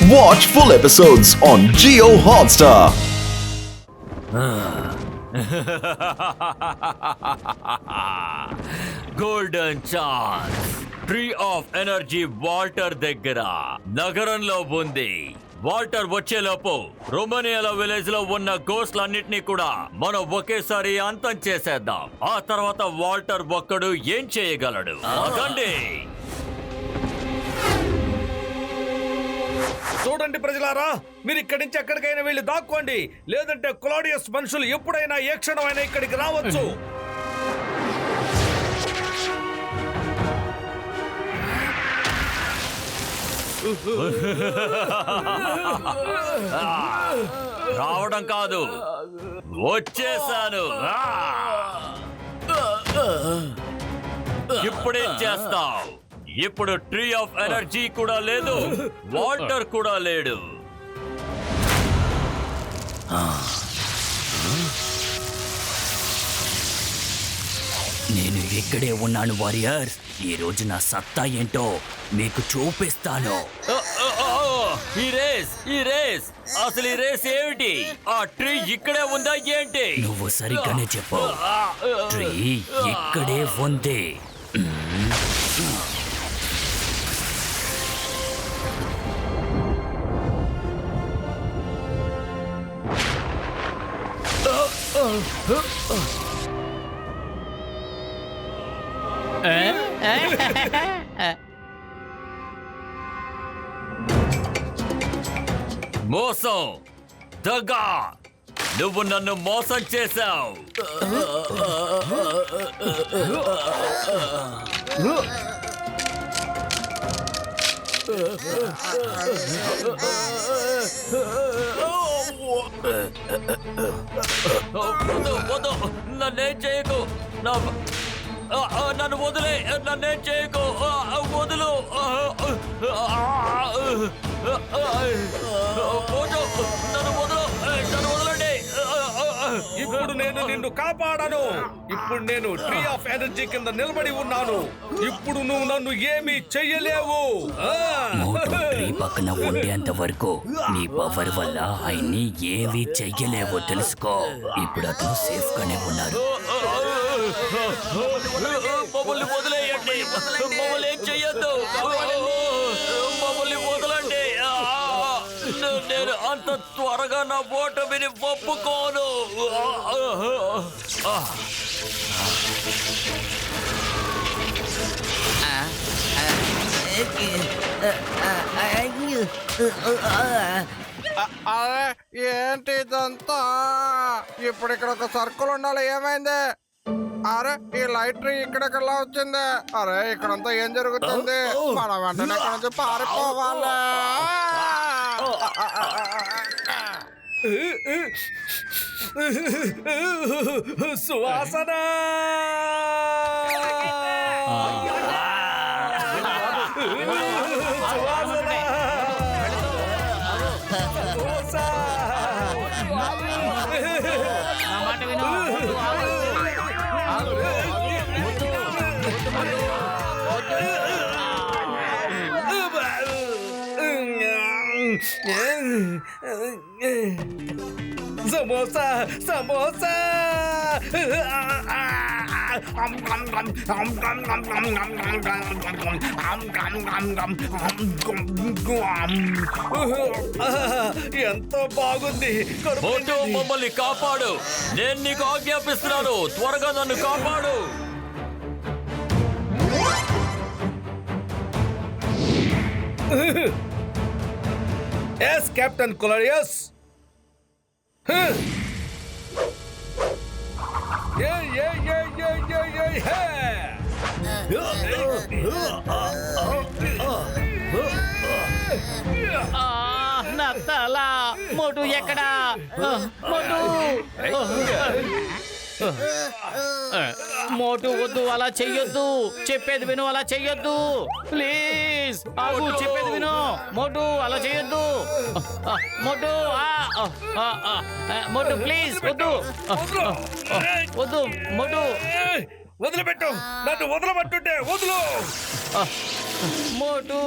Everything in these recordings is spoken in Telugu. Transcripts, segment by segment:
Watch full episodes on Jio Hotstar. Golden chance tree of energy Walter దగ్గర నగరంలో ఉంది. వాల్టర్ వచ్చేలోపు రొమానియాలో విలేజ్ లో ఉన్న గోస్ట్లన్నిటినీ కూడా మనం ఒకేసారి అంతం చేసేద్దాం. ఆ తర్వాత వాల్టర్ ఒక్కడు ఏం చేయగలడు? అదండి. చూడండి ప్రజలారా, మీరు ఇక్కడి నుంచి ఎక్కడికైనా వెళ్ళి దాక్కోండి, లేదంటే క్లాడియస్ మనుషులు ఎప్పుడైనా ఏ క్షణమైనా ఇక్కడికి రావచ్చు. రావడం కాదు, వచ్చేసాను. ఇప్పుడేం చేస్తావు? ఇప్పుడు ట్రీ ఆఫ్ ఎనర్జీ కూడా లేదు, వాటర్ కూడా లేడు. నేను ఇక్కడే ఉన్నాను వారియర్. ఈ రోజు నా సత్తా ఏంటో మీకు చూపిస్తాను. ఈ రేస్ అసలు ఈ రేస్ ఏమిటి? ఆ ట్రీ ఇక్కడే ఉందా ఏంటి? నువ్వు సరిగ్గానే చెప్పు. ట్రీ ఇక్కడే ఉంది. మోసం, దగా, నువ్వు నన్ను మోసం చేశావు. నన్నేం చేయకు, నన్ను వదిలే, నన్నేం చేయకు, వదులు. నన్ను వదలు, నన్ను వదలండి. ఇప్పుడు నేను నిన్ను కాపాడాను. ఇప్పుడు నేను ట్రీ ఆఫ్ ఎనర్జీ కింద నిలబడి ఉన్నాను. ఇప్పుడు నువ్వు నన్ను ఏమీ చెయ్యలేవు. మోటో ట్రీ పక్కన ఉండేంత వరకు నీ పవర్ వల్ల ఆయన్ని ఏమీ చెయ్యలేవో తెలుసుకో. ఇప్పుడు అతను సేఫ్ గానే ఉన్నారు. మమ్మల్ని వదిలేయండి, మమ్మల్ని ఏం చెయ్యొద్దు, మమ్మల్ని వదలండి. నేను అంత త్వరగా నా ఓటమిని ఒప్పుకోను. అరే ఏంటి ఇదంతా? ఇప్పుడు ఇక్కడ ఒక సర్కిల్ ఉండాలి, ఏమైంది? అరే ఈ లైట్ ట్రీ ఇక్కడికల్లా వచ్చింది. అరే ఇక్కడంతా ఏం జరుగుతుంది? మనం వెంటనే ఇక్కడ నుంచి పారిపోవాలి. సువాసన, సమోసా, సమోసా. ఎంతో బాగుంది. మమ్మల్ని కాపాడు, నేను నీకు ఆజ్ఞాపిస్తున్నాను. త్వరగా నన్ను కాపాడు. Yes captain Claudius. నా తల. మోటు ఎక్కడా? మోటు, మోటు వద్దు, అలా చెయ్యొద్దు. చెప్పేది విను, అలా చెయ్యొద్దు. ప్లీజ్ ఆగు, చెప్పేది విను. మోటు అలా చెయ్యొద్దు. మోటు, మోటు ప్లీజ్ వద్దు, వద్దు మోటు. వదిలిపెట్టు, నన్ను వదలబట్టుంటే వదులు. మోటు.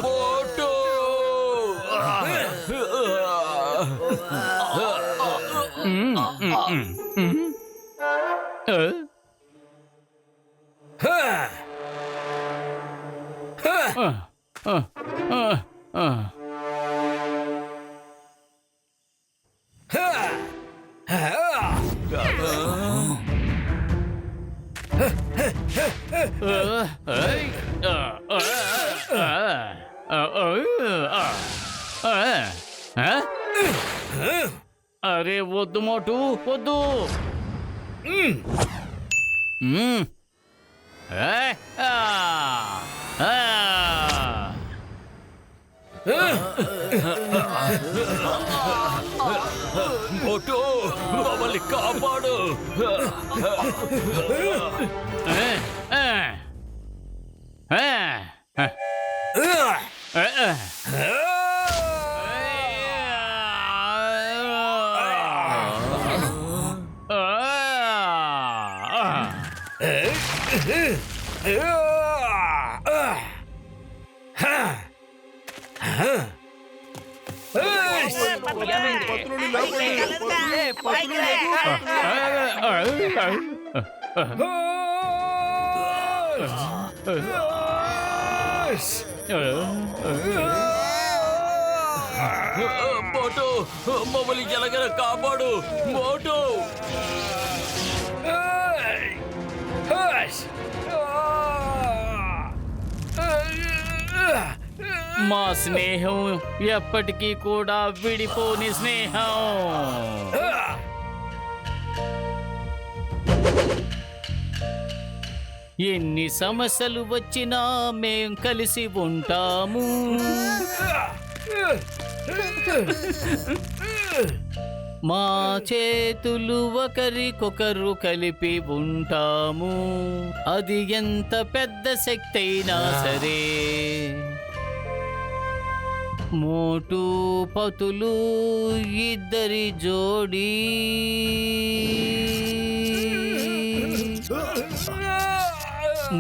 మోటు అరే వద్దు మోటు వద్దు. మోటు మమ్మల్ని కాపాడు. మోటు మమ్మల్ని ఎలాగైనా కాపాడు మోటు. మా స్నేహం ఎప్పటికీ కూడా విడిపోని స్నేహం. ఎన్ని సమస్యలు వచ్చినా మేం కలిసి ఉంటాము. మా చేతులు ఒకరికొకరు కలిపి ఉంటాము. అది ఎంత పెద్ద శక్తి అయినా సరే. మోటు పతులు ఇద్దరి జోడీ.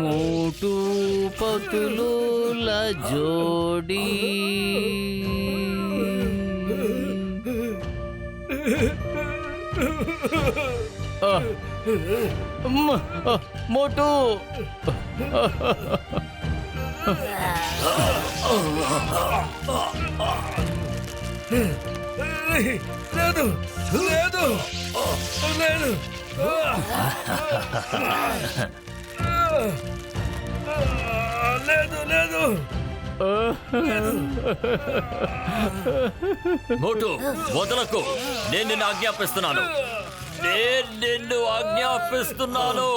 మోటు పతులుల జోడీ. మోటు లేదు లేదు లేదు. లేదు లేదు. మోటు వదలకు. నేను నిన్ను ఆజ్ఞాపిస్తున్నాను. నిన్ను ఆజ్ఞాపిస్తున్నాను.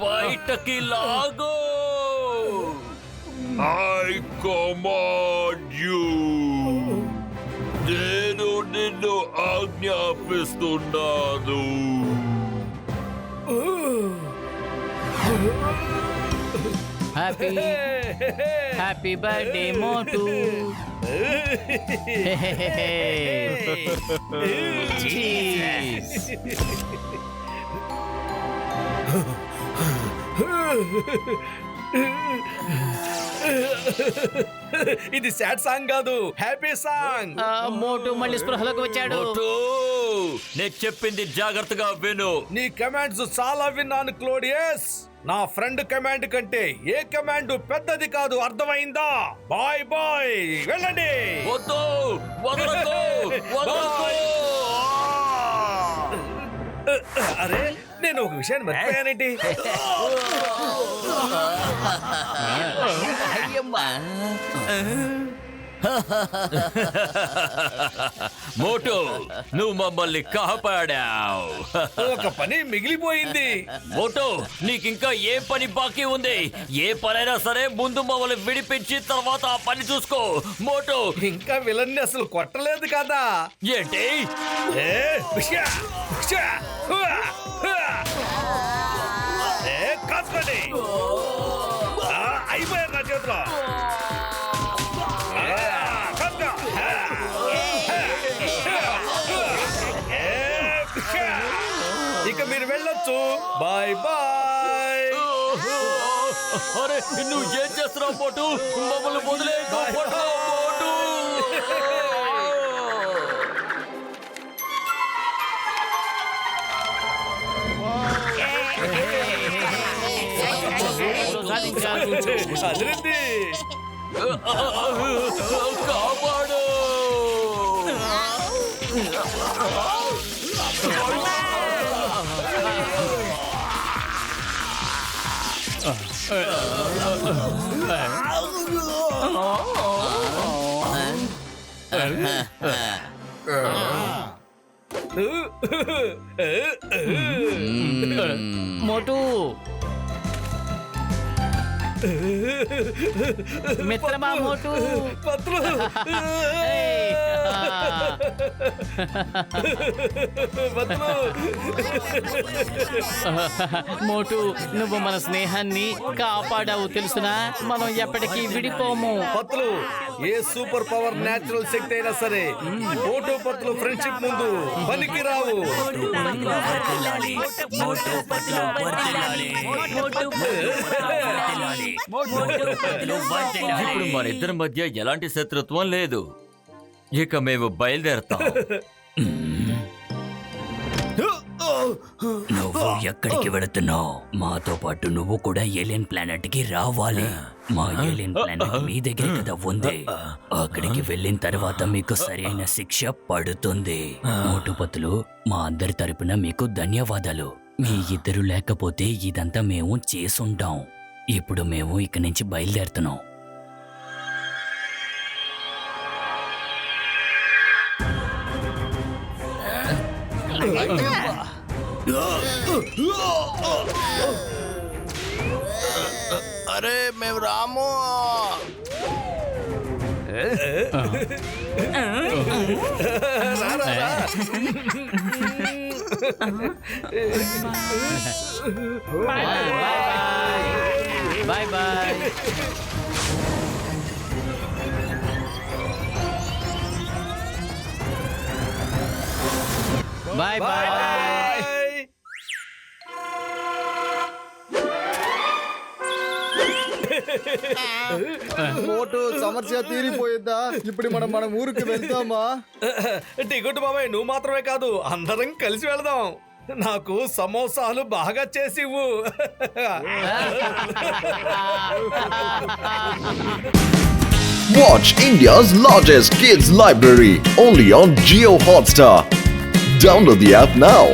బయటకి లాగో. I command you. నేను నిన్ను ఆజ్ఞాపిస్తున్నాను. హ్యాపీ బర్త్డే మోటు. ఇది సాడ్ సాంగ్ కాదు, హ్యాపీ సాంగ్. మోటు మళ్ళీ స్పృహలోకి వచ్చాడు. మోటు నేను చెప్పింది జాగ్రత్తగా విను. నీ కమాండ్స్ చాలా విన్నాను క్లోడియస్. నా ఫ్రెండ్ కమాండ్ కంటే ఏ కమాండ్ పెద్దది కాదు, అర్థమైందా? బాయ్ బాయ్, వెళ్ళండి. వద్దు వదలకు వదలకు. అరే నేను ఒక విషయాన్ని మర్చిపోయానేంటి? మోటు నువ్వు మమ్మల్ని కాపాడావు. ఒక పని మిగిలిపోయింది. మోటు నీకింకా ఏ పని బాకీ ఉంది? ఏ పనైనా సరే ముందు మమ్మల్ని విడిపించి తర్వాత ఆ పని చూసుకో. మోటు ఇంకా విలన్ని అసలు కొట్టలేదు కదా. ఏంటి? కాసుకోండి. అయిపోయారు. Bye bye. అరే నువ్వు ఏం చేస్తున్నావు మోటు? మమ్మల్ని వదిలే మోటు. అదిరింది. కాపాడు. మోటు మిత్రమా మోటు పత్రు. పత్రు. మోటు నువ్వు మన స్నేహాన్ని కాపాడావు తెలుసునా? మనం ఎప్పటికీ విడిపోము. పత్రు, ఏ సూపర్ పవర్ నేచురల్ శక్తి అయినా సరే మోటు పత్రు ఫ్రెండ్షిప్ ముందు పనికి రావు. ఇప్పుడు మన ఇద్దరి మధ్య ఎలాంటి శత్రుత్వం లేదు. ఇక మేము బయలుదేరతాం. నువ్వు ఎక్కడికి వెళుతున్నావు? మాతో పాటు నువ్వు కూడా ఏలియన్ ప్లానెట్ కి రావాలి. మా ఏలియన్ ప్లానెట్ మీ దగ్గర కదా ఉంది. అక్కడికి వెళ్ళిన తర్వాత మీకు సరైన శిక్ష పడుతుంది. మోటుపతులు, మా అందరి తరపున మీకు ధన్యవాదాలు. మీ ఇద్దరు లేకపోతే ఇదంతా మేము చేసుంటాం. ఇప్పుడు మేము ఇక్కడి నుంచి బయలుదేరుతున్నాం. అరే మేము రాము. Bye bye. Bye bye. మోటు సమస్య తీరిపోయిందా? ఇప్పుడు మన ఊరికి వెళ్తామా? టికెట్ బాబాయ్, నువ్వు మాత్రమే కాదు, అందరం కలిసి వెళదాం. నాకు సమోసాలు బాగా చేసివ్వు. Watch India's largest kids library only on Jio Hotstar. Download the app now.